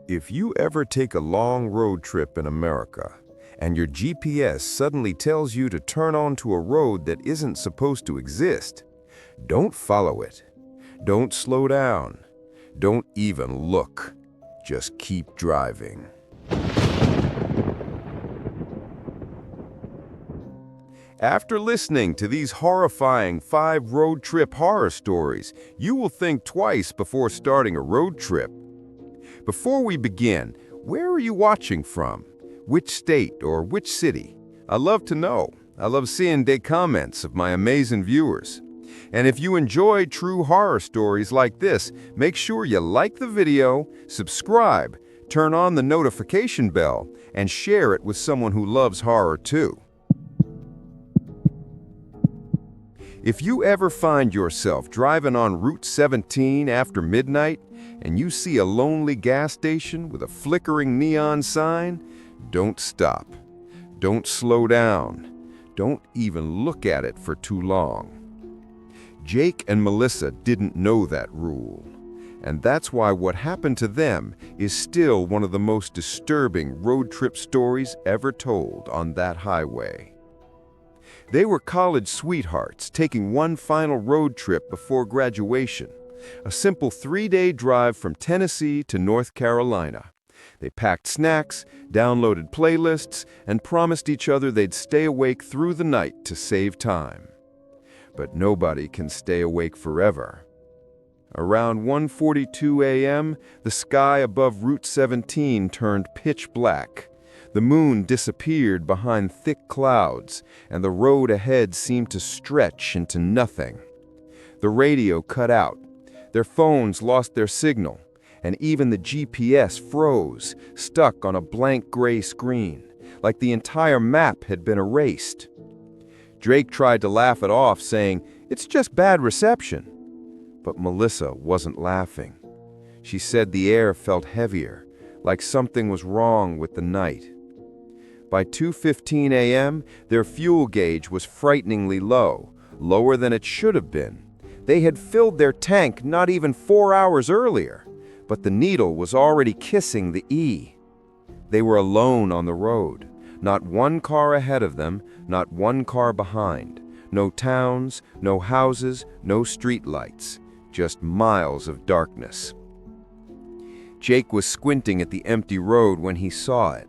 If you ever take a long road trip in America and your GPS suddenly tells you to turn onto a road that isn't supposed to exist, don't follow it. Don't slow down. Don't even look. Just keep driving. After listening to these horrifying 5 road trip horror stories, you will think twice before starting a road trip. Before we begin, where are you watching from? Which state or which city? I love to know. I love seeing the comments of my amazing viewers. And if you enjoy true horror stories like this, make sure you like the video, subscribe, turn on the notification bell, and share it with someone who loves horror too. If you ever find yourself driving on Route 17 after midnight and you see a lonely gas station with a flickering neon sign, don't stop. Don't slow down. Don't even look at it for too long. Jake and Melissa didn't know that rule, and that's why what happened to them is still one of the most disturbing road trip stories ever told on that highway. They were college sweethearts taking one final road trip before graduation, a simple 3-day drive from Tennessee to North Carolina. They packed snacks, downloaded playlists, and promised each other they'd stay awake through the night to save time. But nobody can stay awake forever. Around 1:42 a.m., the sky above Route 17 turned pitch black. The moon disappeared behind thick clouds, and the road ahead seemed to stretch into nothing. The radio cut out, their phones lost their signal, and even the GPS froze, stuck on a blank gray screen, like the entire map had been erased. Drake tried to laugh it off, saying, "It's just bad reception." But Melissa wasn't laughing. She said the air felt heavier, like something was wrong with the night. By 2:15 a.m., their fuel gauge was frighteningly low, lower than it should have been. They had filled their tank not even 4 hours earlier, but the needle was already kissing the E. They were alone on the road. Not one car ahead of them, not one car behind. No towns, no houses, no street lights. Just miles of darkness. Jake was squinting at the empty road when he saw it.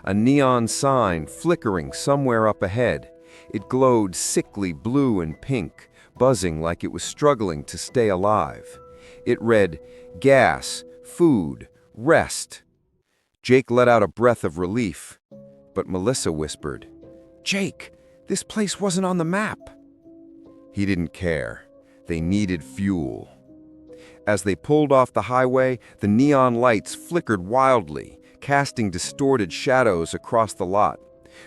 A neon sign flickering somewhere up ahead. It glowed sickly blue and pink, buzzing like it was struggling to stay alive. It read, "Gas, food, rest." Jake let out a breath of relief, but Melissa whispered, "Jake, this place wasn't on the map." He didn't care. They needed fuel. As they pulled off the highway, the neon lights flickered wildly, casting distorted shadows across the lot.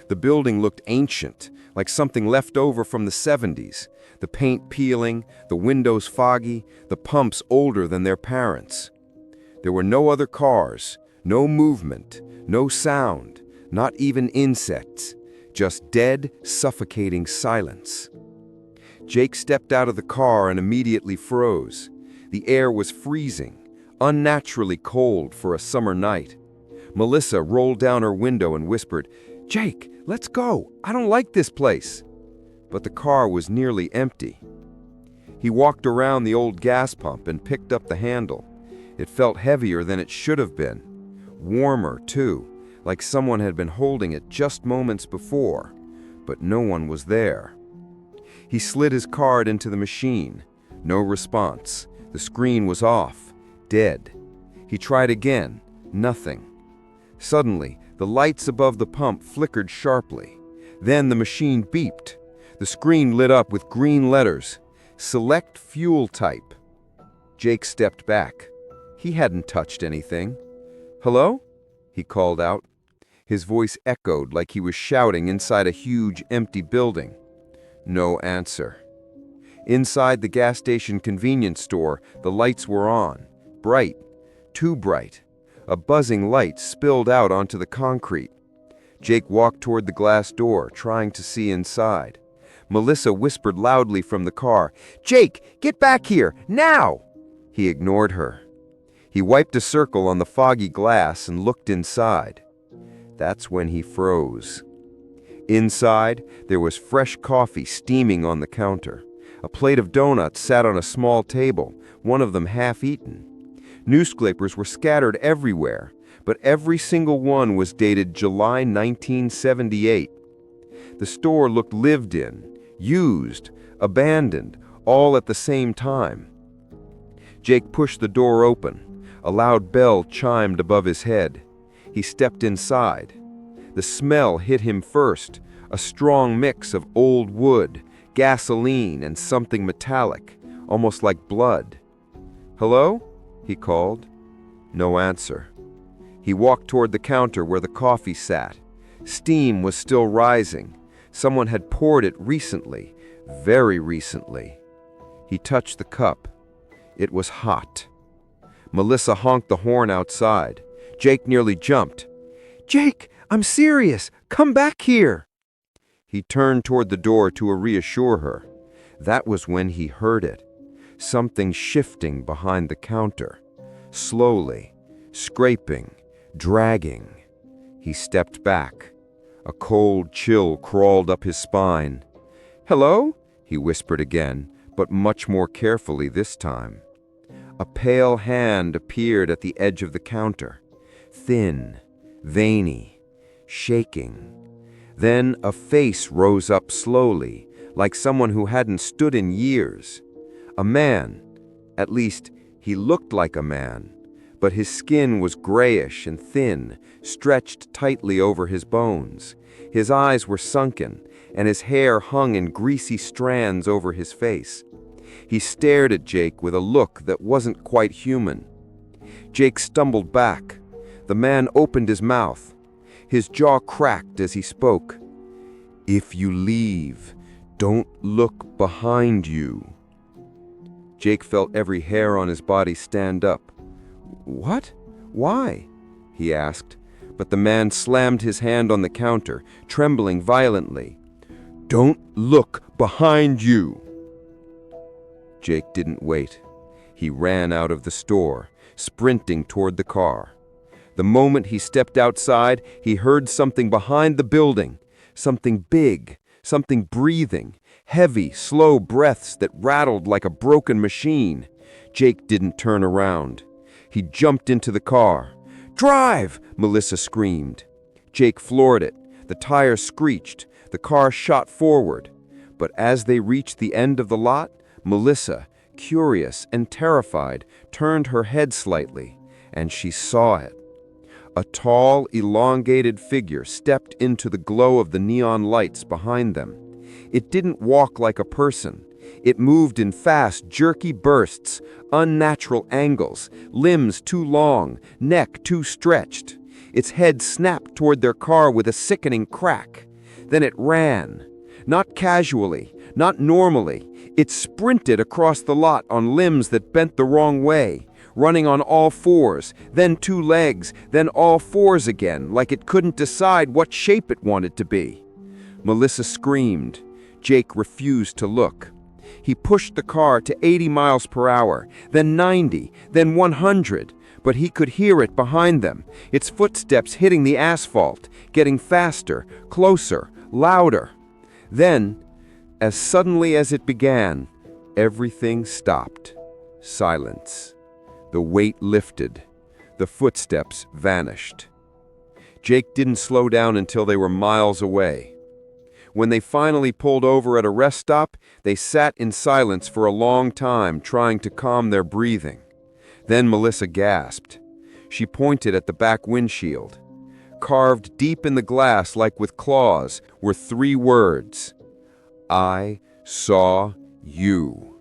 The building looked ancient, like something left over from the 70s. The paint peeling, the windows foggy, the pumps older than their parents. There were no other cars, no movement, no sound, not even insects, just dead, suffocating silence. Jake stepped out of the car and immediately froze. The air was freezing, unnaturally cold for a summer night. Melissa rolled down her window and whispered, "Jake, let's go. I don't like this place." But the car was nearly empty. He walked around the old gas pump and picked up the handle. It felt heavier than it should have been. Warmer, too, like someone had been holding it just moments before, but no one was there. He slid his card into the machine. No response. The screen was off, dead. He tried again. Nothing. Suddenly, the lights above the pump flickered sharply. Then the machine beeped. The screen lit up with green letters. Select fuel type. Jake stepped back. He hadn't touched anything. "Hello?" he called out. His voice echoed like he was shouting inside a huge, empty building. No answer. Inside the gas station convenience store, the lights were on. Bright. Too bright. A buzzing light spilled out onto the concrete. Jake walked toward the glass door, trying to see inside. Melissa whispered loudly from the car, "Jake, get back here, now!" He ignored her. He wiped a circle on the foggy glass and looked inside. That's when he froze. Inside, there was fresh coffee steaming on the counter. A plate of donuts sat on a small table, one of them half-eaten. Newspapers were scattered everywhere, but every single one was dated July 1978. The store looked lived in, used, abandoned, all at the same time. Jake pushed the door open. A loud bell chimed above his head. He stepped inside. The smell hit him first, a strong mix of old wood, gasoline, and something metallic, almost like blood. "Hello?" he called. No answer. He walked toward the counter where the coffee sat. Steam was still rising. Someone had poured it recently, very recently. He touched the cup. It was hot. Melissa honked the horn outside. Jake nearly jumped. "Jake, I'm serious. Come back here." He turned toward the door to reassure her. That was when he heard it. Something shifting behind the counter. Slowly, scraping, dragging. He stepped back. A cold chill crawled up his spine. "Hello?" he whispered again, but much more carefully this time. A pale hand appeared at the edge of the counter. Thin, veiny, shaking. Then a face rose up slowly, like someone who hadn't stood in years. A man. At least, he looked like a man, but his skin was grayish and thin, stretched tightly over his bones. His eyes were sunken, and his hair hung in greasy strands over his face. He stared at Jake with a look that wasn't quite human. Jake stumbled back. The man opened his mouth. His jaw cracked as he spoke. "If you leave, don't look behind you." Jake felt every hair on his body stand up. "What? Why?" he asked, but the man slammed his hand on the counter, trembling violently. "Don't look behind you." Jake didn't wait. He ran out of the store, sprinting toward the car. The moment he stepped outside, he heard something behind the building, something big, something breathing, heavy, slow breaths that rattled like a broken machine. Jake didn't turn around. He jumped into the car. "Drive!" Melissa screamed. Jake floored it. The tires screeched. The car shot forward. But as they reached the end of the lot, Melissa, curious and terrified, turned her head slightly, and she saw it. A tall, elongated figure stepped into the glow of the neon lights behind them. It didn't walk like a person. It moved in fast, jerky bursts, unnatural angles, limbs too long, neck too stretched. Its head snapped toward their car with a sickening crack. Then it ran. Not casually, not normally. It sprinted across the lot on limbs that bent the wrong way, running on all fours, then two legs, then all fours again, like it couldn't decide what shape it wanted to be. Melissa screamed. Jake refused to look. He pushed the car to 80 miles per hour, then 90, then 100, but he could hear it behind them, its footsteps hitting the asphalt, getting faster, closer, louder. Then, as suddenly as it began, everything stopped. Silence. The weight lifted. The footsteps vanished. Jake didn't slow down until they were miles away. When they finally pulled over at a rest stop, they sat in silence for a long time, trying to calm their breathing. Then Melissa gasped. She pointed at the back windshield. Carved deep in the glass like with claws were 3 words. "I saw you."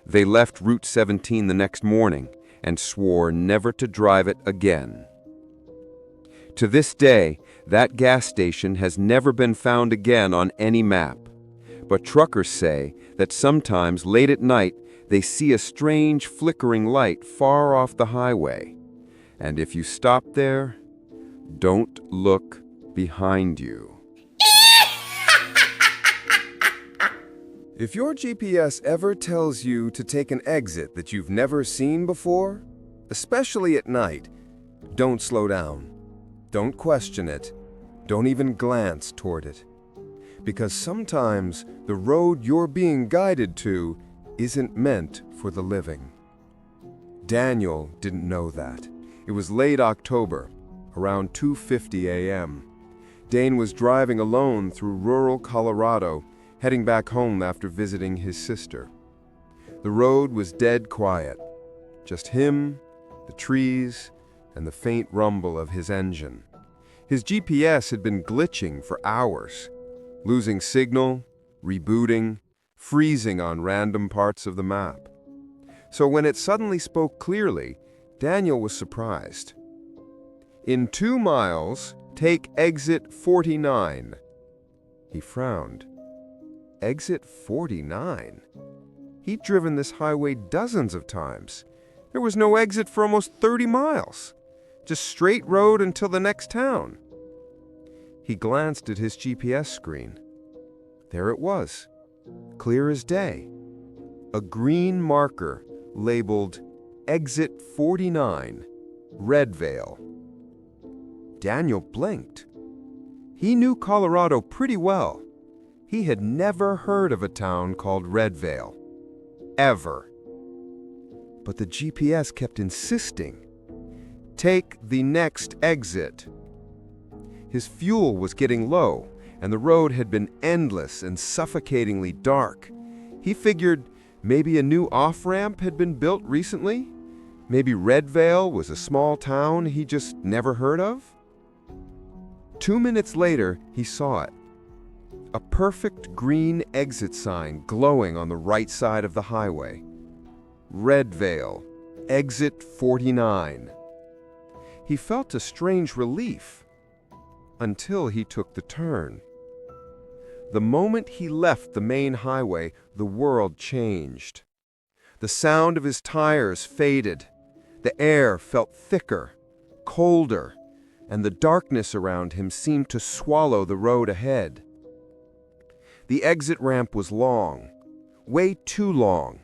They left Route 17 the next morning and swore never to drive it again. To this day, that gas station has never been found again on any map. But truckers say that sometimes late at night they see a strange flickering light far off the highway. And if you stop there, don't look behind you. If your GPS ever tells you to take an exit that you've never seen before, especially at night. Don't slow down. Don't question it. Don't even glance toward it. Because sometimes the road you're being guided to isn't meant for the living. Daniel didn't know that. It was late October, around 2:50 a.m. Dane was driving alone through rural Colorado, heading back home after visiting his sister. The road was dead quiet. Just him, the trees, and the faint rumble of his engine. His GPS had been glitching for hours, losing signal, rebooting, freezing on random parts of the map. So when it suddenly spoke clearly, Daniel was surprised. In 2 miles, take exit 49. He frowned. Exit 49? He'd driven this highway dozens of times. There was no exit for almost 30 miles. Just straight road until the next town. He glanced at his GPS screen. There it was, clear as day. A green marker labeled Exit 49, Redvale. Daniel blinked. He knew Colorado pretty well. He had never heard of a town called Redvale. Ever. But the GPS kept insisting. Take the next exit. His fuel was getting low, and the road had been endless and suffocatingly dark. He figured maybe a new off-ramp had been built recently? Maybe Redvale was a small town he just never heard of? 2 minutes later, he saw it. A perfect green exit sign glowing on the right side of the highway. Redvale, exit 49. He felt a strange relief until he took the turn. The moment he left the main highway, the world changed. The sound of his tires faded. The air felt thicker, colder, and the darkness around him seemed to swallow the road ahead. The exit ramp was long, way too long.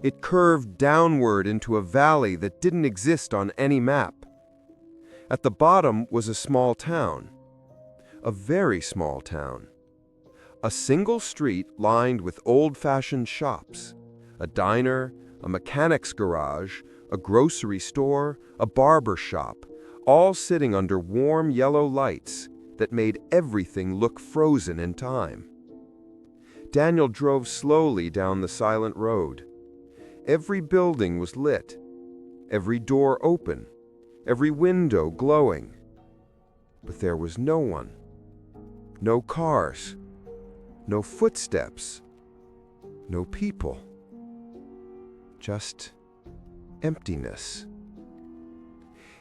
It curved downward into a valley that didn't exist on any map. At the bottom was a small town, a very small town. A single street lined with old-fashioned shops, a diner, a mechanic's garage, a grocery store, a barber shop, all sitting under warm yellow lights that made everything look frozen in time. Daniel drove slowly down the silent road. Every building was lit, every door open, every window glowing. But there was no one, no cars, no footsteps, no people. Just emptiness.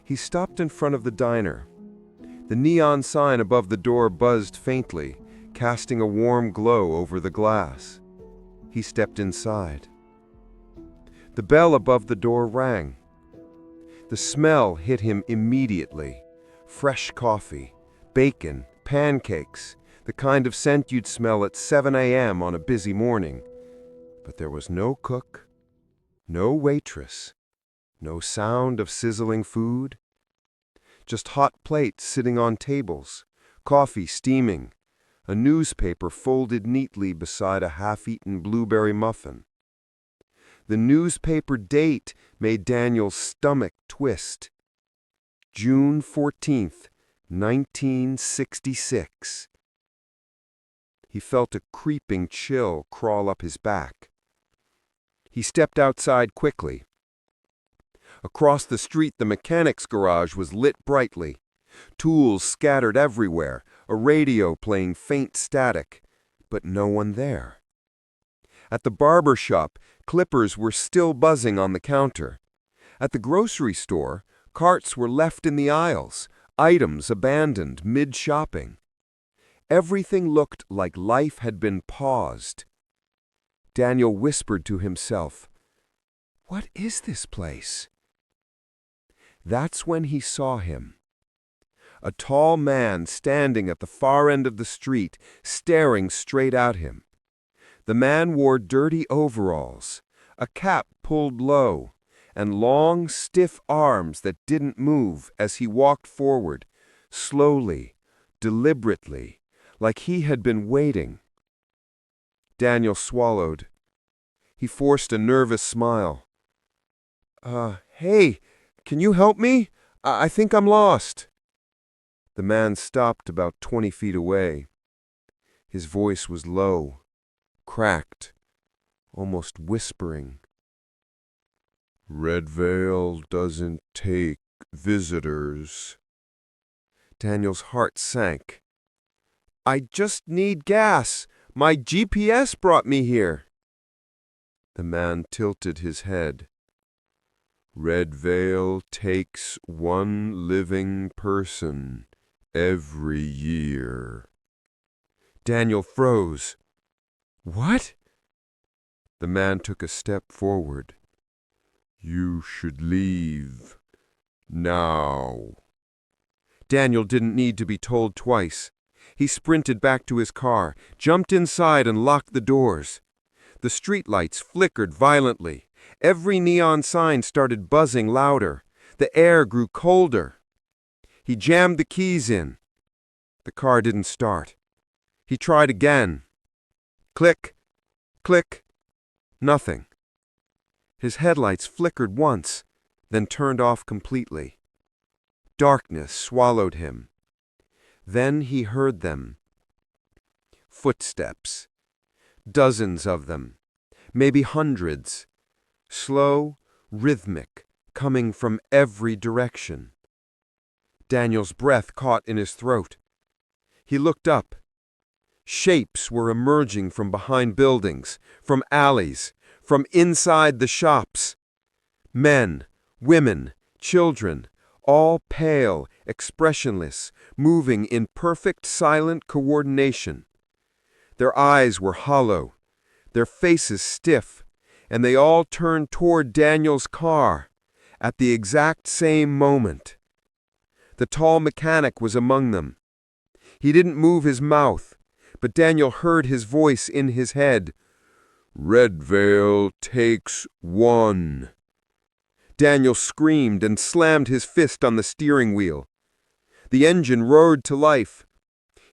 He stopped in front of the diner. The neon sign above the door buzzed faintly, casting a warm glow over the glass. He stepped inside. The bell above the door rang. The smell hit him immediately. Fresh coffee, bacon, pancakes, the kind of scent you'd smell at 7 a.m. on a busy morning. But there was no cook, no waitress, no sound of sizzling food. Just hot plates sitting on tables, coffee steaming, a newspaper folded neatly beside a half-eaten blueberry muffin. The newspaper date made Daniel's stomach twist. June 14th, 1966. He felt a creeping chill crawl up his back. He stepped outside quickly. Across the street, the mechanic's garage was lit brightly. Tools scattered everywhere, a radio playing faint static, but no one there. At the barber shop, clippers were still buzzing on the counter. At the grocery store, carts were left in the aisles, items abandoned mid-shopping. Everything looked like life had been paused. Daniel whispered to himself, "What is this place?" That's when he saw him. A tall man standing at the far end of the street, staring straight at him. The man wore dirty overalls, a cap pulled low, and long, stiff arms that didn't move as he walked forward, slowly, deliberately, like he had been waiting. Daniel swallowed. He forced a nervous smile. Hey, can you help me? I think I'm lost." The man stopped about 20 feet away. His voice was low, cracked, almost whispering. "Red Veil doesn't take visitors." Daniel's heart sank. "I just need gas. My GPS brought me here." The man tilted his head. "Red Veil takes one living person every year." Daniel froze. "What?" The man took a step forward. "You should leave. Now." Daniel didn't need to be told twice. He sprinted back to his car, jumped inside and locked the doors. The streetlights flickered violently. Every neon sign started buzzing louder. The air grew colder. He jammed the keys in. The car didn't start. He tried again. Click, click, nothing. His headlights flickered once, then turned off completely. Darkness swallowed him. Then he heard them. Footsteps. Dozens of them. Maybe hundreds. Slow, rhythmic, coming from every direction. Daniel's breath caught in his throat. He looked up. Shapes were emerging from behind buildings, from alleys, from inside the shops. Men, women, children, all pale, expressionless, moving in perfect silent coordination. Their eyes were hollow, their faces stiff, and they all turned toward Daniel's car at the exact same moment. The tall mechanic was among them. He didn't move his mouth, but Daniel heard his voice in his head. "Red Veil takes one." Daniel screamed and slammed his fist on the steering wheel. The engine roared to life.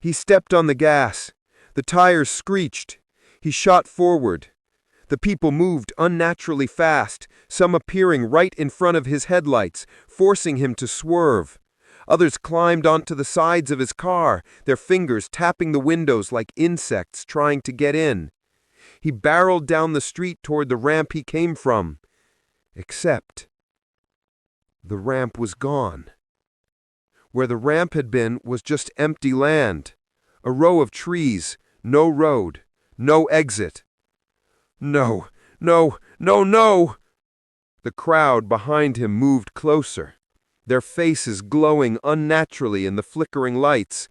He stepped on the gas. The tires screeched. He shot forward. The people moved unnaturally fast, some appearing right in front of his headlights, forcing him to swerve. Others climbed onto the sides of his car, their fingers tapping the windows like insects trying to get in. He barreled down the street toward the ramp he came from. Except the ramp was gone. Where the ramp had been was just empty land. A row of trees, no road, no exit. "No, no, no, no!" The crowd behind him moved closer, their faces glowing unnaturally in the flickering lights.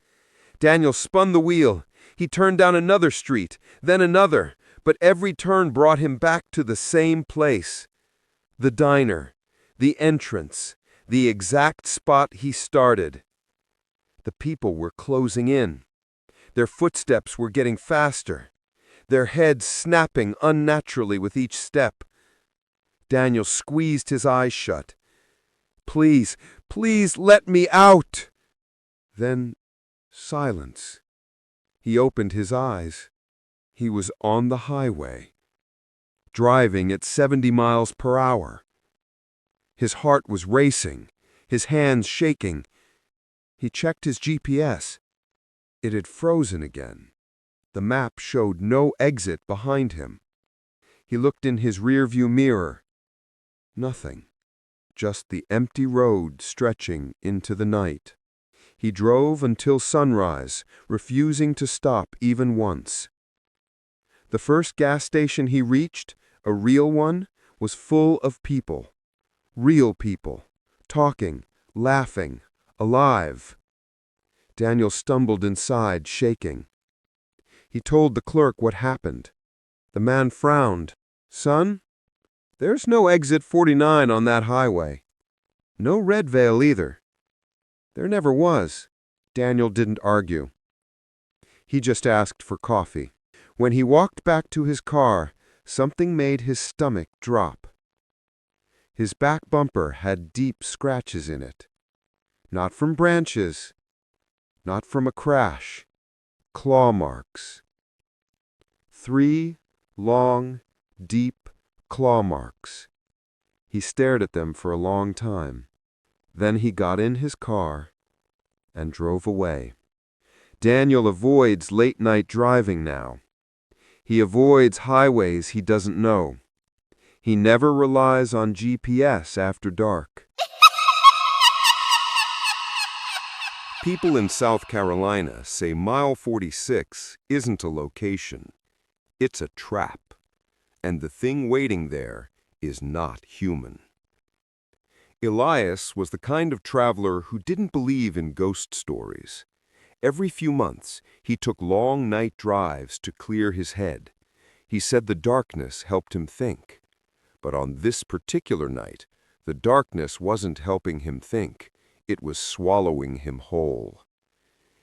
Daniel spun the wheel. He turned down another street, then another, but every turn brought him back to the same place. The diner, the entrance, the exact spot he started. The people were closing in. Their footsteps were getting faster, their heads snapping unnaturally with each step. Daniel squeezed his eyes shut. "Please, please let me out!" Then silence. He opened his eyes. He was on the highway, driving at 70 miles per hour. His heart was racing, his hands shaking. He checked his GPS. It had frozen again. The map showed no exit behind him. He looked in his rearview mirror. Nothing. Just the empty road stretching into the night. He drove until sunrise, refusing to stop even once. The first gas station he reached, a real one, was full of people. Real people, talking, laughing, alive. Daniel stumbled inside, shaking. He told the clerk what happened. The man frowned. "Son, there's no exit 49 on that highway. No Red Veil either. There never was." Daniel didn't argue. He just asked for coffee. When he walked back to his car, something made his stomach drop. His back bumper had deep scratches in it. Not from branches, not from a crash. Claw marks. 3 long, deep claw marks. He stared at them for a long time. Then he got in his car and drove away. Daniel avoids late-night driving now. He avoids highways he doesn't know. He never relies on GPS after dark. People in South Carolina say Mile 46 isn't a location. It's a trap. And the thing waiting there is not human. Elias was the kind of traveler who didn't believe in ghost stories. Every few months, he took long night drives to clear his head. He said the darkness helped him think. But on this particular night, the darkness wasn't helping him think. It was swallowing him whole.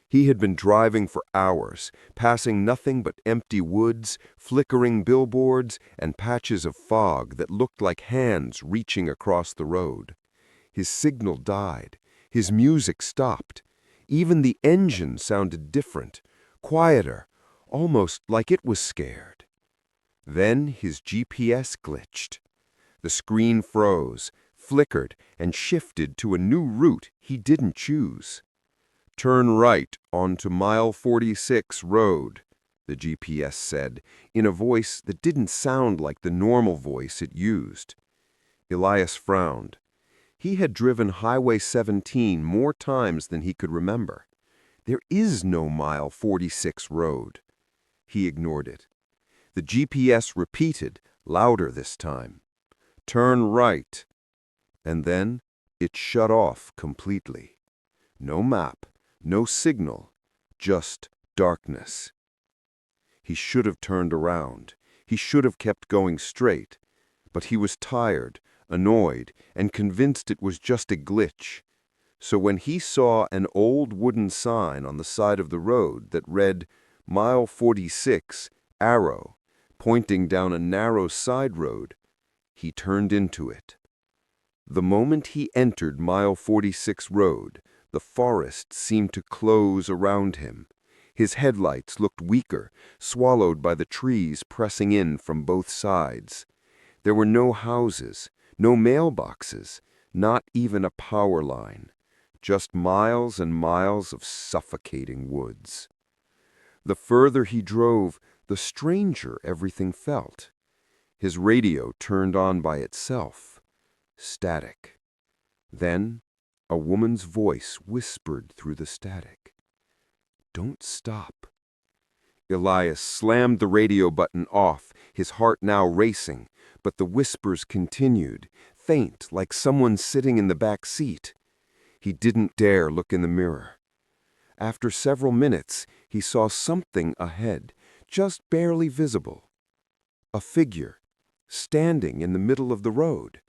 He had been driving for hours, passing nothing but empty woods, flickering billboards, and patches of fog that looked like hands reaching across the road. His signal died. His music stopped. Even the engine sounded different, quieter, almost like it was scared. Then his GPS glitched. The screen froze, flickered, and shifted to a new route he didn't choose. "Turn right onto Mile 46 road," the GPS said, in a voice that didn't sound like the normal voice it used. Elias frowned. He had driven Highway 17 more times than he could remember. There is no Mile 46 road. He ignored it. The GPS repeated, louder this time. "Turn right." And then it shut off completely. No map, no signal, just darkness. He should have turned around. He should have kept going straight. But he was tired, annoyed, and convinced it was just a glitch. So when he saw an old wooden sign on the side of the road that read, "Mile 46, arrow," pointing down a narrow side road, he turned into it. The moment he entered Mile 46 road, the forest seemed to close around him. His headlights looked weaker, swallowed by the trees pressing in from both sides. There were no houses, no mailboxes, not even a power line. Just miles and miles of suffocating woods. The further he drove, the stranger everything felt. His radio turned on by itself. Static. Then a woman's voice whispered through the static. "Don't stop." Elias slammed the radio button off, his heart now racing, but the whispers continued, faint like someone sitting in the back seat. He didn't dare look in the mirror. After several minutes, he saw something ahead, just barely visible. A figure, standing in the middle of the road.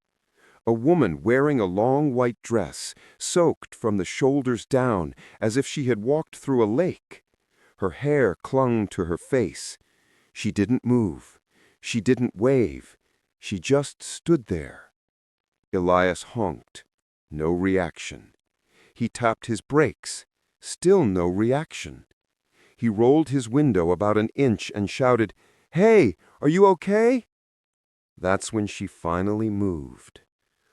A woman wearing a long white dress, soaked from the shoulders down as if she had walked through a lake. Her hair clung to her face. She didn't move. She didn't wave. She just stood there. Elias honked. No reaction. He tapped his brakes. Still no reaction. He rolled his window about an inch and shouted, "Hey, are you okay?" That's when she finally moved.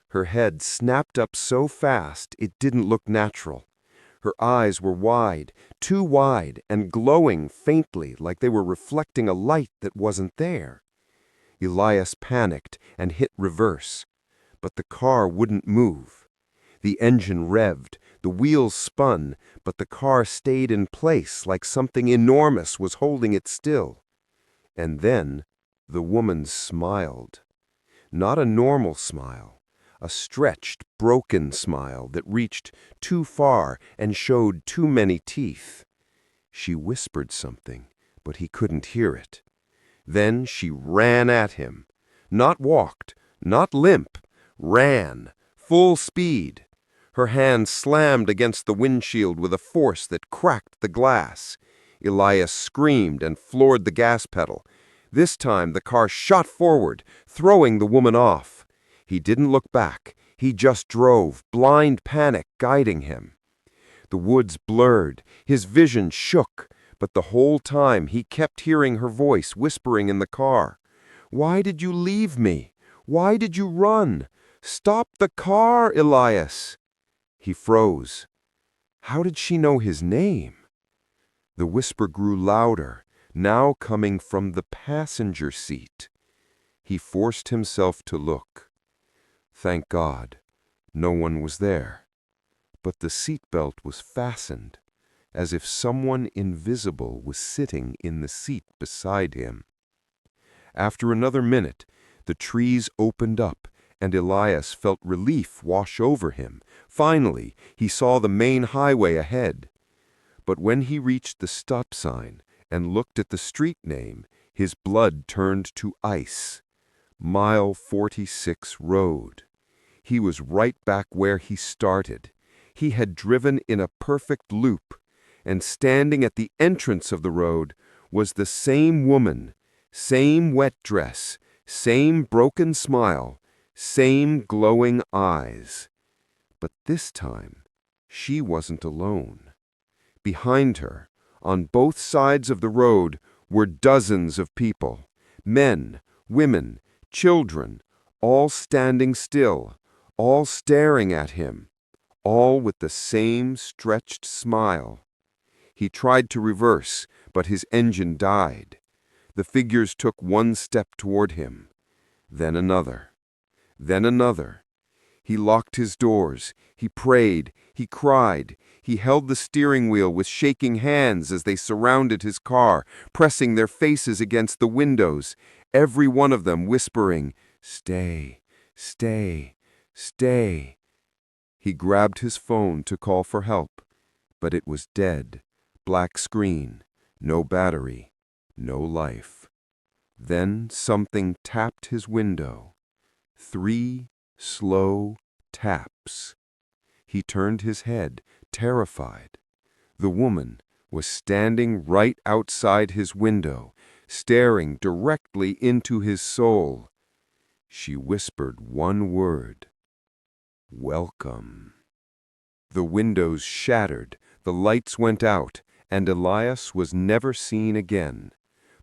Her head snapped up so fast it didn't look natural. Her eyes were wide, too wide, and glowing faintly like they were reflecting a light that wasn't there. Elias panicked and hit reverse. But the car wouldn't move. The engine revved, the wheels spun, but the car stayed in place like something enormous was holding it still. And then the woman smiled. Not a normal smile. A stretched, broken smile that reached too far and showed too many teeth. She whispered something, but he couldn't hear it. Then she ran at him. Not walked, not limp, ran, full speed. Her hand slammed against the windshield with a force that cracked the glass. Elias screamed and floored the gas pedal. This time the car shot forward, throwing the woman off. He didn't look back. He just drove, blind panic guiding him. The woods blurred, his vision shook, but the whole time he kept hearing her voice whispering in the car. "Why did you leave me? Why did you run? Stop the car, Elias!" He froze. How did she know his name? The whisper grew louder, now coming from the passenger seat. He forced himself to look. Thank God, no one was there. But the seatbelt was fastened, as if someone invisible was sitting in the seat beside him. After another minute, the trees opened up, and Elias felt relief wash over him. Finally, he saw the main highway ahead. But when he reached the stop sign and looked at the street name, his blood turned to ice. Mile 46 Road. He was right back where he started. He had driven in a perfect loop, and standing at the entrance of the road was the same woman, same wet dress, same broken smile, same glowing eyes. But this time, she wasn't alone. Behind her, on both sides of the road, were dozens of people, men, women, children, all standing still, all staring at him, all with the same stretched smile. He tried to reverse, but his engine died. The figures took one step toward him, then another, then another. He locked his doors, he prayed, he cried, he held the steering wheel with shaking hands as they surrounded his car, pressing their faces against the windows, every one of them whispering, "Stay, stay, stay." He grabbed his phone to call for help, but it was dead, black screen, no battery, no life. Then something tapped his window. 3 slow taps. He turned his head, terrified. The woman was standing right outside his window, staring directly into his soul. She whispered one word: "Welcome." The windows shattered, the lights went out, and Elias was never seen again.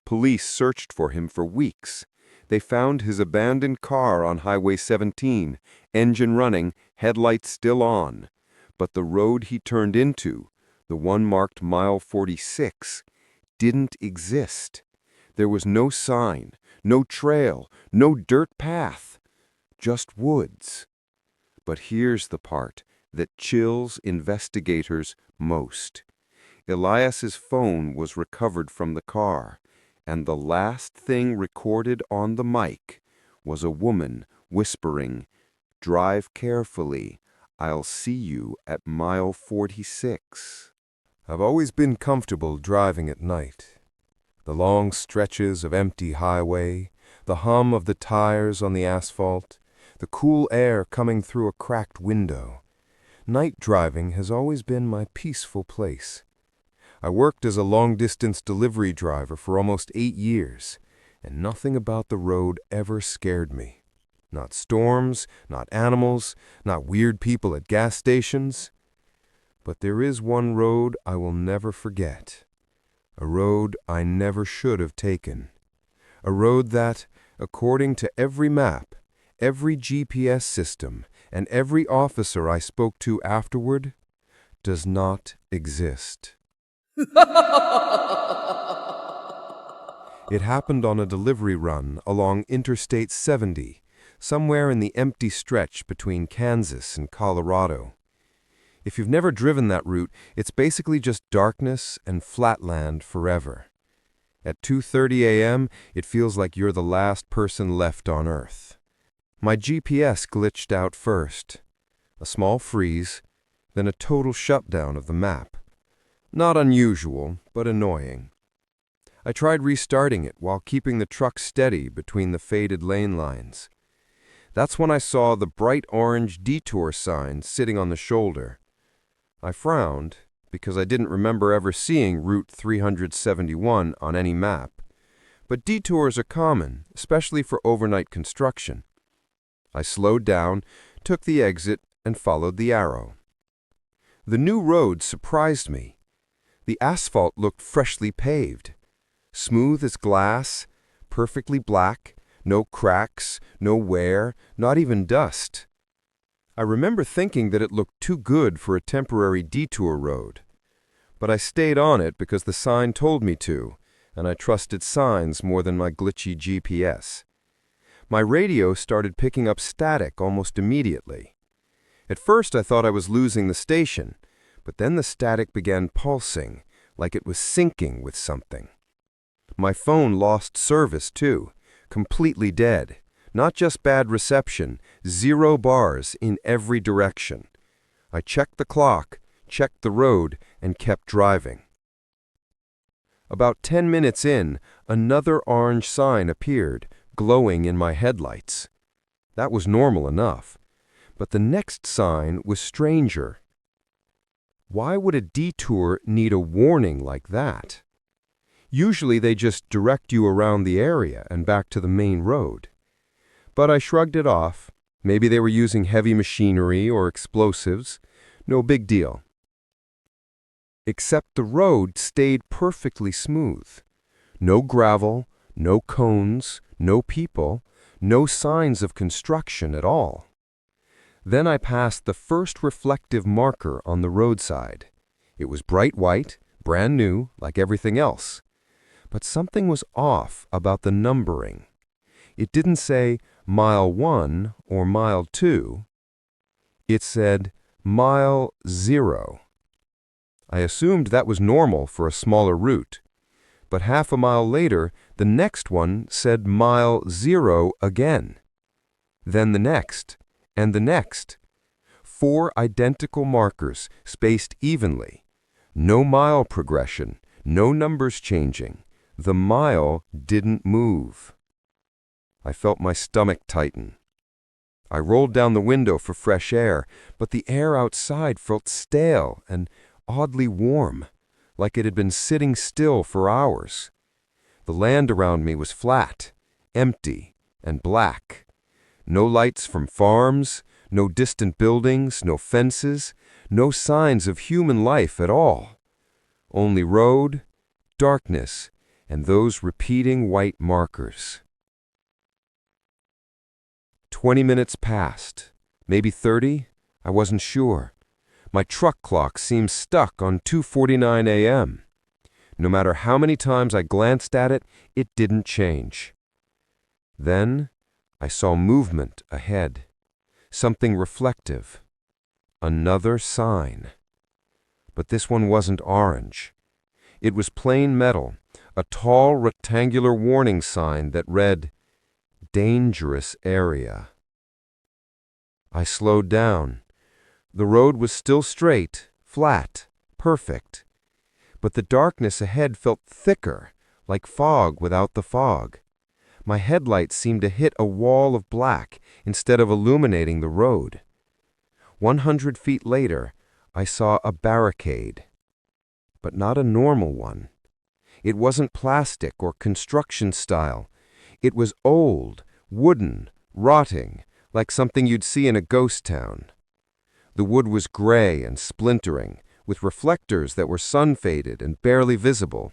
Police searched for him for weeks. They found his abandoned car on Highway 17, engine running, headlights still on. But the road he turned into, the one marked mile 46, didn't exist. There was no sign, no trail, no dirt path, just woods. But here's the part that chills investigators most. Elias's phone was recovered from the car, and the last thing recorded on the mic was a woman whispering, "Drive carefully. I'll see you at mile 46. I've always been comfortable driving at night. The long stretches of empty highway, the hum of the tires on the asphalt, the cool air coming through a cracked window. Night driving has always been my peaceful place. I worked as a long-distance delivery driver for almost 8 years, and nothing about the road ever scared me. Not storms, not animals, not weird people at gas stations. But there is one road I will never forget. A road I never should have taken. A road that, according to every map, every GPS system, and every officer I spoke to afterward, does not exist. It happened on a delivery run along Interstate 70, somewhere in the empty stretch between Kansas and Colorado. If you've never driven that route, it's basically just darkness and flatland forever. At 2:30 a.m., it feels like you're the last person left on Earth. My GPS glitched out first. A small freeze, then a total shutdown of the map. Not unusual, but annoying. I tried restarting it while keeping the truck steady between the faded lane lines. That's when I saw the bright orange detour sign sitting on the shoulder. I frowned because I didn't remember ever seeing Route 371 on any map. But detours are common, especially for overnight construction. I slowed down, took the exit, and followed the arrow. The new road surprised me. The asphalt looked freshly paved, smooth as glass, perfectly black, no cracks, no wear, not even dust. I remember thinking that it looked too good for a temporary detour road. But I stayed on it because the sign told me to, and I trusted signs more than my glitchy GPS. My radio started picking up static almost immediately. At first I thought I was losing the station, but then the static began pulsing, like it was syncing with something. My phone lost service too, completely dead. Not just bad reception, 0 bars in every direction. I checked the clock, checked the road, and kept driving. About 10 minutes in, another orange sign appeared, glowing in my headlights. That was normal enough. But the next sign was stranger. Why would a detour need a warning like that? Usually they just direct you around the area and back to the main road. But I shrugged it off. Maybe they were using heavy machinery or explosives. No big deal. Except the road stayed perfectly smooth. No gravel, no cones, no people, no signs of construction at all. Then I passed the first reflective marker on the roadside. It was bright white, brand new, like everything else. But something was off about the numbering. It didn't say mile 1 or mile 2. It said mile 0. I assumed that was normal for a smaller route. But half a mile later, the next one said mile 0 again. Then the next, and the next. 4 identical markers, spaced evenly. No mile progression, no numbers changing. The mile didn't move. I felt my stomach tighten. I rolled down the window for fresh air, but the air outside felt stale and oddly warm, like it had been sitting still for hours. The land around me was flat, empty, and black. No lights from farms, no distant buildings, no fences, no signs of human life at all. Only road, darkness, and those repeating white markers. 20 minutes passed, maybe 30, I wasn't sure. My truck clock seemed stuck on 2:49 a.m. No matter how many times I glanced at it, it didn't change. Then I saw movement ahead, something reflective, another sign. But this one wasn't orange. It was plain metal, a tall rectangular warning sign that read, "Dangerous area." I slowed down. The road was still straight, flat, perfect. But the darkness ahead felt thicker, like fog without the fog. My headlights seemed to hit a wall of black instead of illuminating the road. 100 feet later, I saw a barricade. But not a normal one. It wasn't plastic or construction style. It was old, wooden, rotting, like something you'd see in a ghost town. The wood was gray and splintering, with reflectors that were sun-faded and barely visible.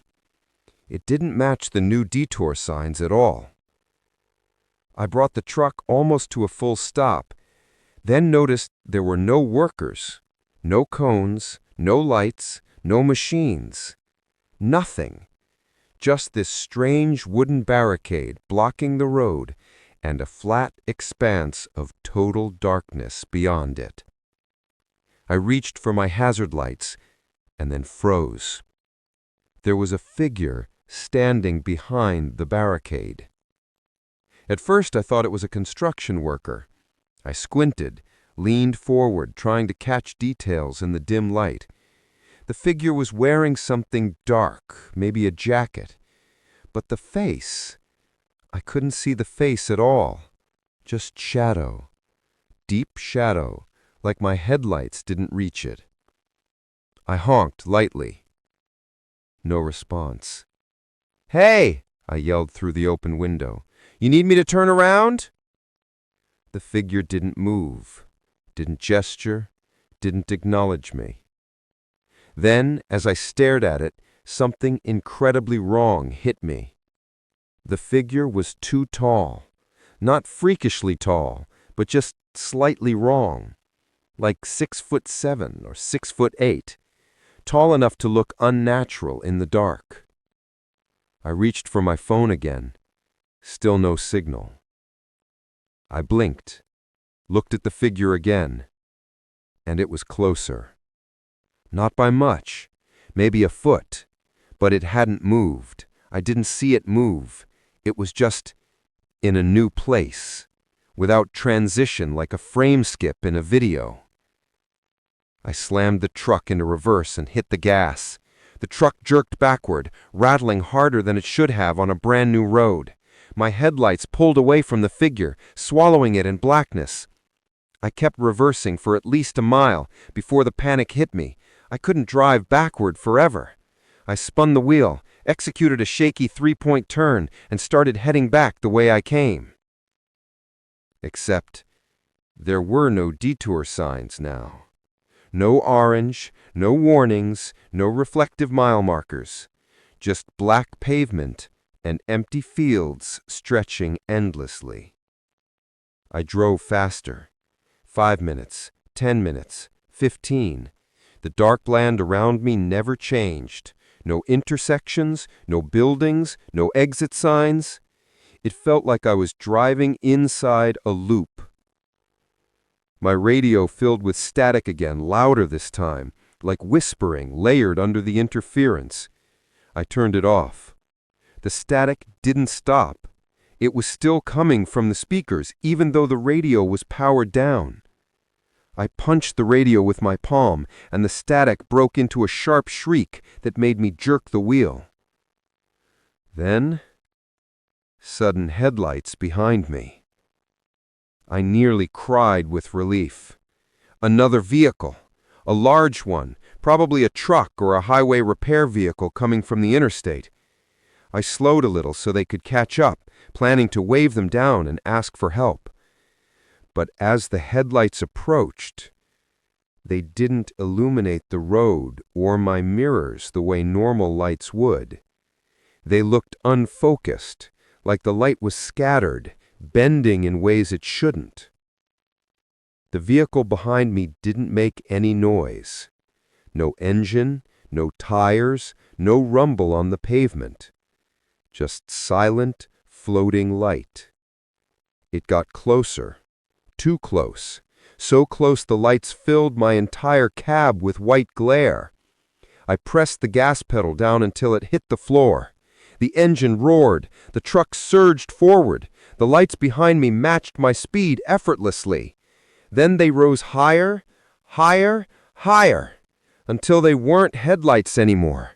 It didn't match the new detour signs at all. I brought the truck almost to a full stop, then noticed there were no workers, no cones, no lights, no machines. Nothing. Just this strange wooden barricade blocking the road and a flat expanse of total darkness beyond it. I reached for my hazard lights and then froze. There was a figure standing behind the barricade. At first I thought it was a construction worker. I squinted, leaned forward, trying to catch details in the dim light. The figure was wearing something dark, maybe a jacket. But the face, I couldn't see the face at all. Just shadow. Deep shadow, like my headlights didn't reach it. I honked lightly. No response. "Hey!" I yelled through the open window. "You need me to turn around?" The figure didn't move, didn't gesture, didn't acknowledge me. Then, as I stared at it, something incredibly wrong hit me. The figure was too tall. Not freakishly tall, but just slightly wrong. Like 6'7" or 6'8", tall enough to look unnatural in the dark. I reached for my phone again. Still no signal. I blinked, looked at the figure again, and it was closer. Not by much, maybe a foot, but it hadn't moved. I didn't see it move. It was just in a new place, without transition like a frame skip in a video. I slammed the truck into reverse and hit the gas. The truck jerked backward, rattling harder than it should have on a brand new road. My headlights pulled away from the figure, swallowing it in blackness. I kept reversing for at least a mile before the panic hit me. I couldn't drive backward forever. I spun the wheel, executed a shaky three-point turn, and started heading back the way I came. Except there were no detour signs now. No orange, no warnings, no reflective mile markers. Just black pavement and empty fields stretching endlessly. I drove faster. 5 minutes, 10 minutes, 15. The dark land around me never changed. No intersections, no buildings, no exit signs. It felt like I was driving inside a loop. My radio filled with static again, louder this time, like whispering layered under the interference. I turned it off. The static didn't stop. It was still coming from the speakers, even though the radio was powered down. I punched the radio with my palm, and the static broke into a sharp shriek that made me jerk the wheel. Then, sudden headlights behind me. I nearly cried with relief. Another vehicle, a large one, probably a truck or a highway repair vehicle coming from the interstate. I slowed a little so they could catch up, planning to wave them down and ask for help. But as the headlights approached, they didn't illuminate the road or my mirrors the way normal lights would. They looked unfocused, like the light was scattered, bending in ways it shouldn't. The vehicle behind me didn't make any noise. No engine, no tires, no rumble on the pavement. Just silent, floating light. It got closer. Too close. So close the lights filled my entire cab with white glare. I pressed the gas pedal down until it hit the floor. The engine roared. The truck surged forward. The lights behind me matched my speed effortlessly. Then they rose higher, higher, higher, until they weren't headlights anymore.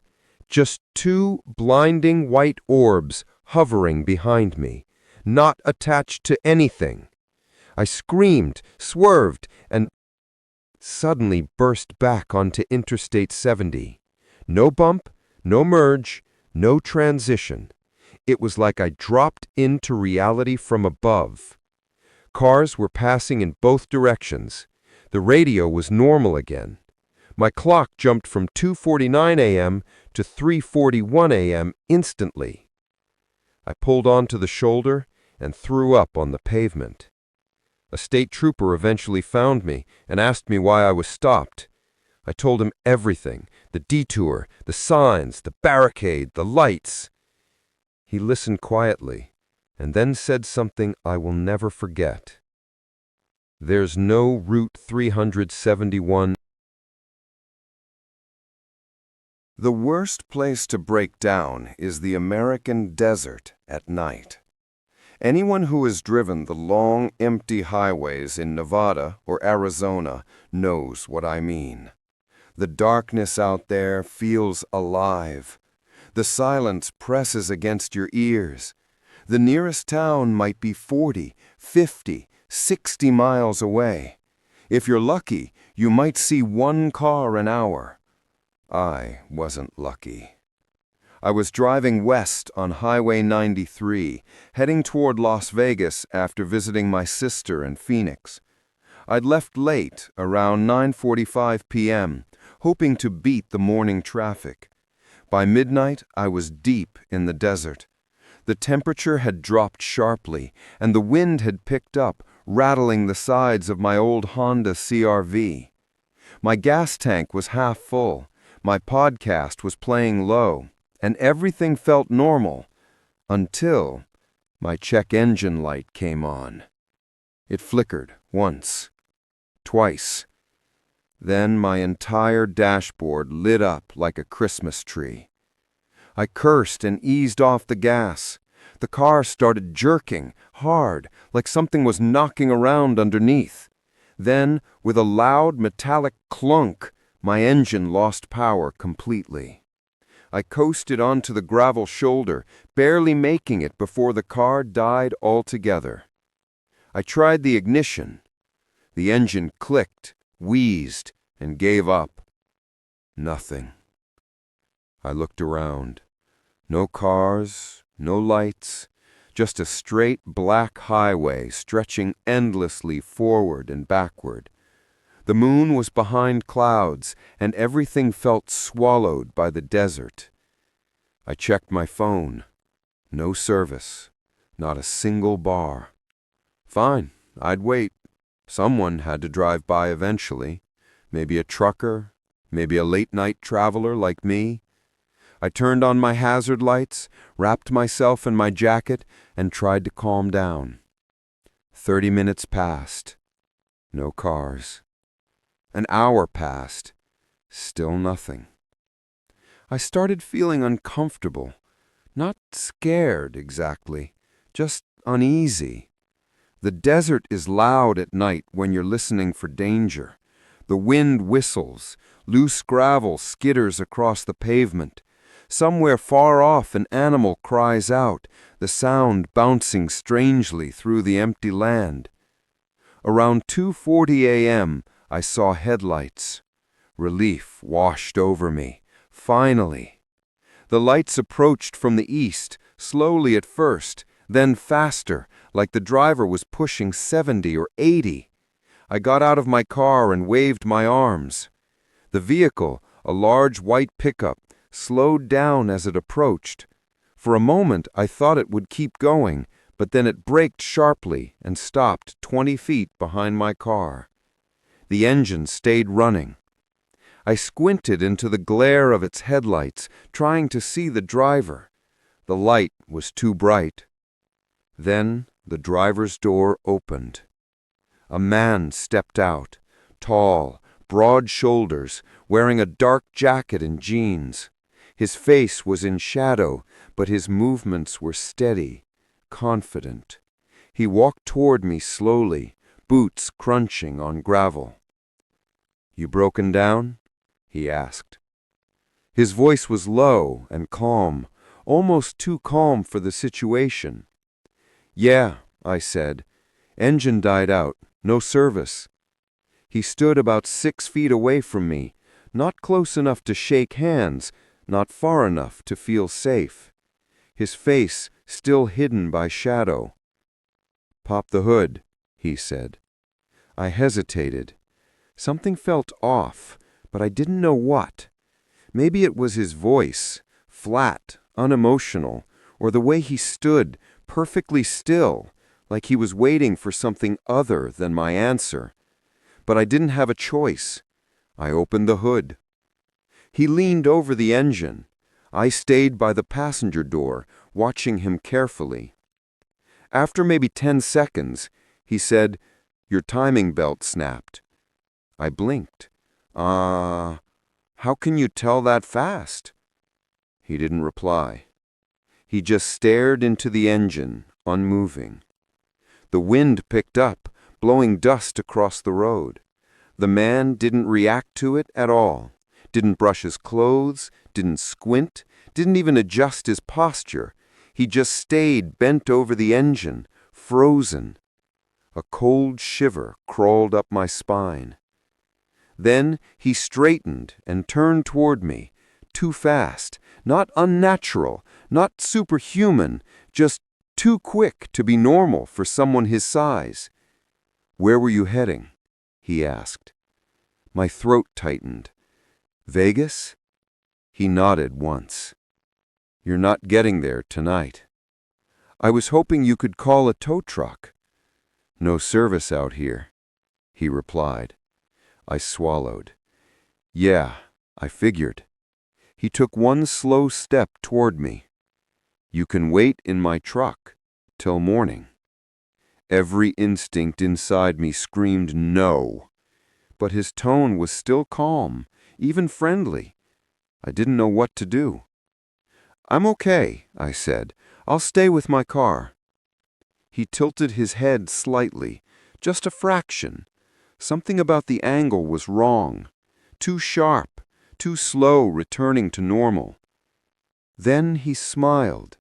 Just two blinding white orbs hovering behind me, not attached to anything. I screamed, swerved, and suddenly burst back onto Interstate 70. No bump, no merge, no transition. It was like I dropped into reality from above. Cars were passing in both directions. The radio was normal again. My clock jumped from 2:49 a.m. to 3:41 a.m. instantly. I pulled onto the shoulder and threw up on the pavement. A state trooper eventually found me and asked me why I was stopped. I told him everything, the detour, the signs, the barricade, the lights. He listened quietly and then said something I will never forget. There's no Route 371. The worst place to break down is the American desert at night. Anyone who has driven the long, empty highways in Nevada or Arizona knows what I mean. The darkness out there feels alive. The silence presses against your ears. The nearest town might be 40, 50, 60 miles away. If you're lucky, you might see one car an hour. I wasn't lucky. I was driving west on Highway 93, heading toward Las Vegas after visiting my sister in Phoenix. I'd left late, around 9:45 p.m., hoping to beat the morning traffic. By midnight, I was deep in the desert. The temperature had dropped sharply, and the wind had picked up, rattling the sides of my old Honda CR-V. My gas tank was half full, my podcast was playing low, and everything felt normal, until my check engine light came on. It flickered once, twice. Then my entire dashboard lit up like a Christmas tree. I cursed and eased off the gas. The car started jerking, hard, like something was knocking around underneath. Then, with a loud metallic clunk, my engine lost power completely. I coasted onto the gravel shoulder, barely making it before the car died altogether. I tried the ignition. The engine clicked, wheezed, and gave up. Nothing. I looked around. No cars, no lights, just a straight black highway stretching endlessly forward and backward. The moon was behind clouds, and everything felt swallowed by the desert. I checked my phone. No service. Not a single bar. Fine, I'd wait. Someone had to drive by eventually. Maybe a trucker, maybe a late-night traveler like me. I turned on my hazard lights, wrapped myself in my jacket, and tried to calm down. 30 minutes passed. No cars. An hour passed. Still nothing. I started feeling uncomfortable. Not scared exactly, just uneasy. The desert is loud at night when you're listening for danger. The wind whistles, loose gravel skitters across the pavement. Somewhere far off an animal cries out, the sound bouncing strangely through the empty land. Around 2:40 a.m., I saw headlights. Relief washed over me. Finally. The lights approached from the east, slowly at first, then faster, like the driver was pushing 70 or 80. I got out of my car and waved my arms. The vehicle, a large white pickup, slowed down as it approached. For a moment I thought it would keep going, but then it braked sharply and stopped 20 feet behind my car. The engine stayed running. I squinted into the glare of its headlights, trying to see the driver. The light was too bright. Then the driver's door opened. A man stepped out, tall, broad shoulders, wearing a dark jacket and jeans. His face was in shadow, but his movements were steady, confident. He walked toward me slowly, boots crunching on gravel. "You broken down?" he asked. His voice was low and calm, almost too calm for the situation. "Yeah," I said. "Engine died out. No service." He stood about 6 feet away from me, not close enough to shake hands, not far enough to feel safe. His face still hidden by shadow. "Pop the hood," he said. I hesitated. Something felt off, but I didn't know what. Maybe it was his voice, flat, unemotional, or the way he stood, perfectly still, like he was waiting for something other than my answer. But I didn't have a choice. I opened the hood. He leaned over the engine. I stayed by the passenger door, watching him carefully. After maybe 10 seconds, he said, "Your timing belt snapped." I blinked. How can you tell that fast?" He didn't reply. He just stared into the engine, unmoving. The wind picked up, blowing dust across the road. The man didn't react to it at all. Didn't brush his clothes, didn't squint, didn't even adjust his posture. He just stayed bent over the engine, frozen. A cold shiver crawled up my spine. Then he straightened and turned toward me, too fast, not unnatural, not superhuman, just too quick to be normal for someone his size. "Where were you heading?" he asked. My throat tightened. "Vegas?" He nodded once. "You're not getting there tonight." "I was hoping you could call a tow truck." "No service out here," he replied. I swallowed. "Yeah, I figured." He took one slow step toward me. "You can wait in my truck till morning." Every instinct inside me screamed no. But his tone was still calm, even friendly. I didn't know what to do. "I'm okay," I said. "I'll stay with my car." He tilted his head slightly, just a fraction. Something about the angle was wrong. Too sharp, too slow returning to normal. Then he smiled.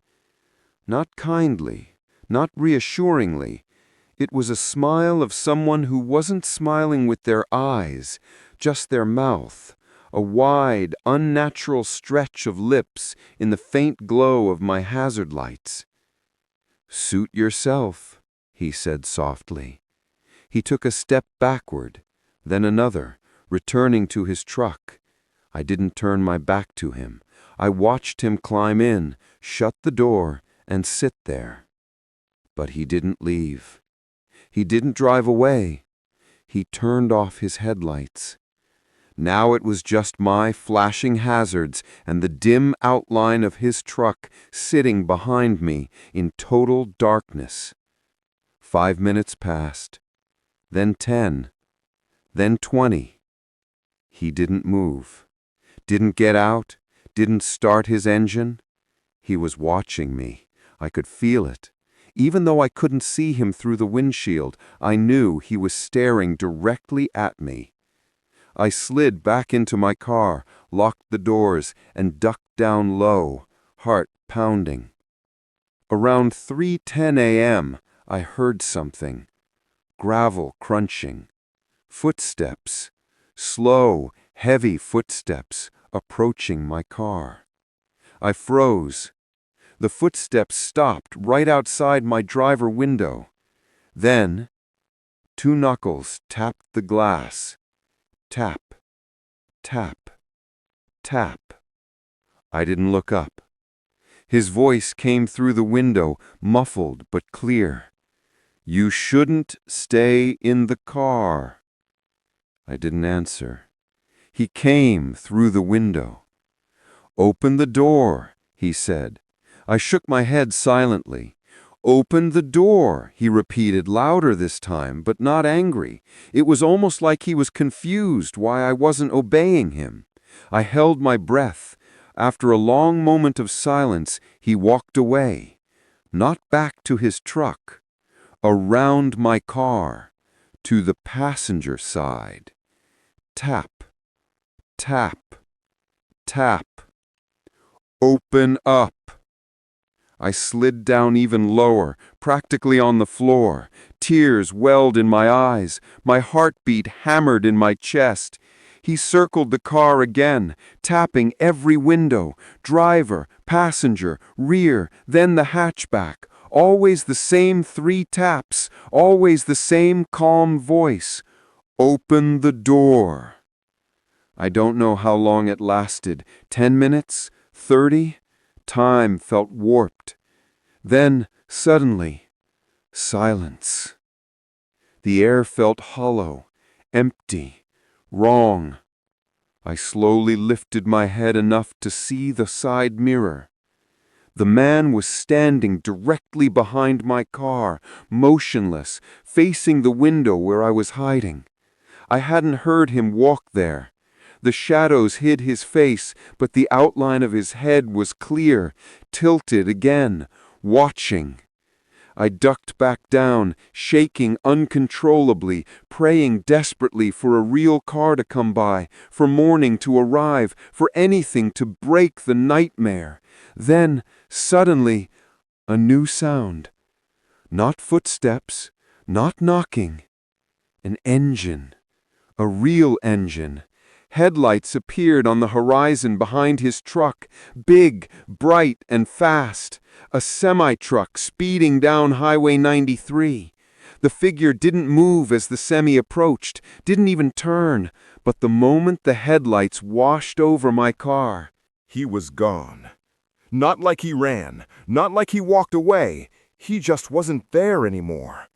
Not kindly, not reassuringly. It was a smile of someone who wasn't smiling with their eyes, just their mouth, a wide, unnatural stretch of lips in the faint glow of my hazard lights. "Suit yourself," he said softly. He took a step backward, then another, returning to his truck. I didn't turn my back to him. I watched him climb in, shut the door, and sit there. But he didn't leave. He didn't drive away. He turned off his headlights. Now it was just my flashing hazards and the dim outline of his truck sitting behind me in total darkness. 5 minutes passed, then 10, then 20. He didn't move, didn't get out, didn't start his engine. He was watching me. I could feel it. Even though I couldn't see him through the windshield, I knew he was staring directly at me. I slid back into my car, locked the doors, and ducked down low, heart pounding. Around 3:10 a.m., I heard something. Gravel crunching. Footsteps. Slow, heavy footsteps approaching my car. I froze. The footsteps stopped right outside my driver window. Then, 2 knuckles tapped the glass. Tap, tap, tap. I didn't look up. His voice came through the window, muffled but clear. "You shouldn't stay in the car." I didn't answer. He came through the window. "Open the door," he said. I shook my head silently. "Open the door," he repeated, louder this time, but not angry. It was almost like he was confused why I wasn't obeying him. I held my breath. After a long moment of silence, he walked away. Not back to his truck. Around my car. To the passenger side. Tap. Tap. Tap. "Open up." I slid down even lower, practically on the floor. Tears welled in my eyes. My heartbeat hammered in my chest. He circled the car again, tapping every window, driver, passenger, rear, then the hatchback. Always the same 3 taps, always the same calm voice. "Open the door." I don't know how long it lasted. 10 minutes? 30? Time felt warped. Then, suddenly, silence. The air felt hollow, empty, wrong. I slowly lifted my head enough to see the side mirror. The man was standing directly behind my car, motionless, facing the window where I was hiding. I hadn't heard him walk there. The shadows hid his face, but the outline of his head was clear, tilted again, watching. I ducked back down, shaking uncontrollably, praying desperately for a real car to come by, for morning to arrive, for anything to break the nightmare. Then, suddenly, a new sound. Not footsteps, not knocking. An engine. A real engine. Headlights appeared on the horizon behind his truck, big, bright, and fast. A semi-truck speeding down Highway 93. The figure didn't move as the semi approached, didn't even turn, but the moment the headlights washed over my car, He was gone. Not like he ran, not like he walked away. He just wasn't there anymore.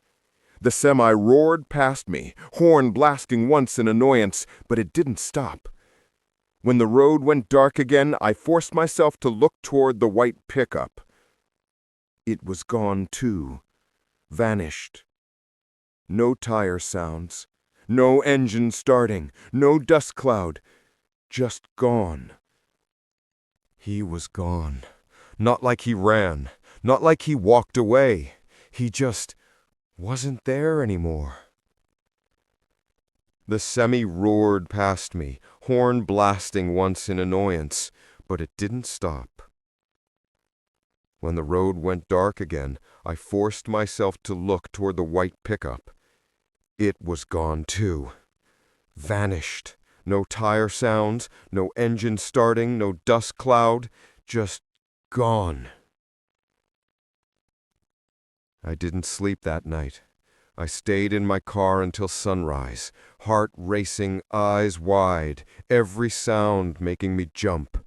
The semi roared past me, horn blasting once in annoyance, but it didn't stop. When the road went dark again, I forced myself to look toward the white pickup. It was gone too. Vanished. No tire sounds, no engine starting, no dust cloud. Just gone. He was gone. Not like he ran, not like he walked away. He just wasn't there anymore. The semi roared past me, horn blasting once in annoyance, but it didn't stop. When the road went dark again, I forced myself to look toward the white pickup. It was gone too. Vanished. No tire sounds, no engine starting, no dust cloud, just gone. I didn't sleep that night. I stayed in my car until sunrise, heart racing, eyes wide, every sound making me jump.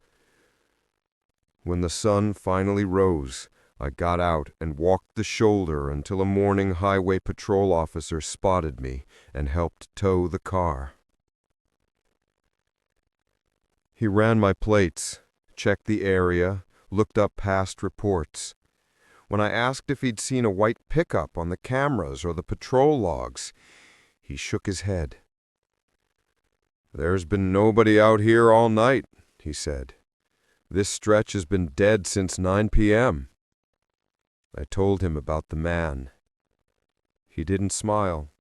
When the sun finally rose, I got out and walked the shoulder until a morning highway patrol officer spotted me and helped tow the car. He ran my plates, checked the area, looked up past reports. When I asked if he'd seen a white pickup on the cameras or the patrol logs, he shook his head. "There's been nobody out here all night," he said. "This stretch has been dead since 9 p.m. I told him about the man. He didn't smile,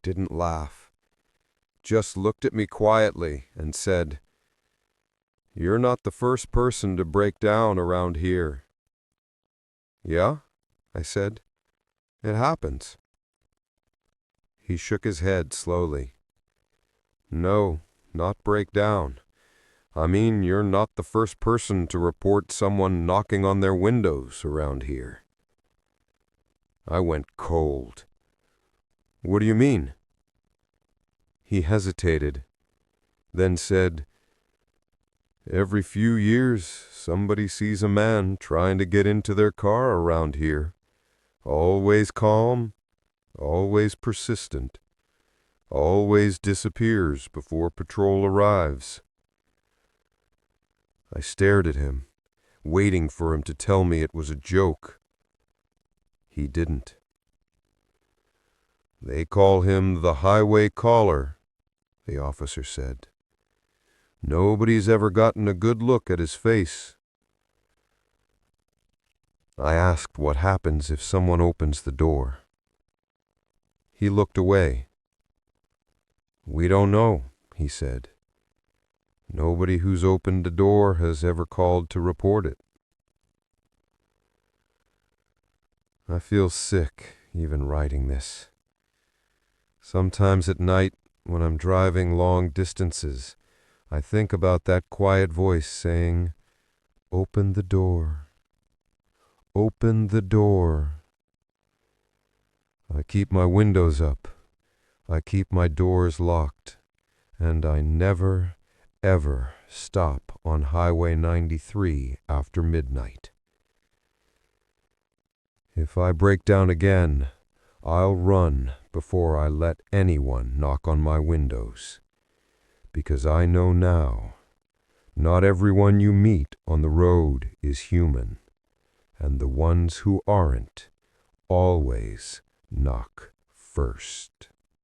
didn't laugh, just looked at me quietly and said, "You're not the first person to break down around here." "Yeah?" I said. "It happens." He shook his head slowly. "No, not break down. I mean, you're not the first person to report someone knocking on their windows around here." I went cold. "What do you mean?" He hesitated, then said, "Every few years, somebody sees a man trying to get into their car around here. Always calm, always persistent, always disappears before patrol arrives." I stared at him, waiting for him to tell me it was a joke. He didn't. "They call him the highway caller," the officer said. "Nobody's ever gotten a good look at his face." I asked what happens if someone opens the door. He looked away. "We don't know," he said. "Nobody who's opened a door has ever called to report it." I feel sick even writing this. Sometimes at night, when I'm driving long distances, I think about that quiet voice saying, "Open the door. Open the door." I keep my windows up. I keep my doors locked. And I never, ever stop on Highway 93 after midnight. If I break down again, I'll run before I let anyone knock on my windows. Because I know now, not everyone you meet on the road is human, and the ones who aren't always knock first.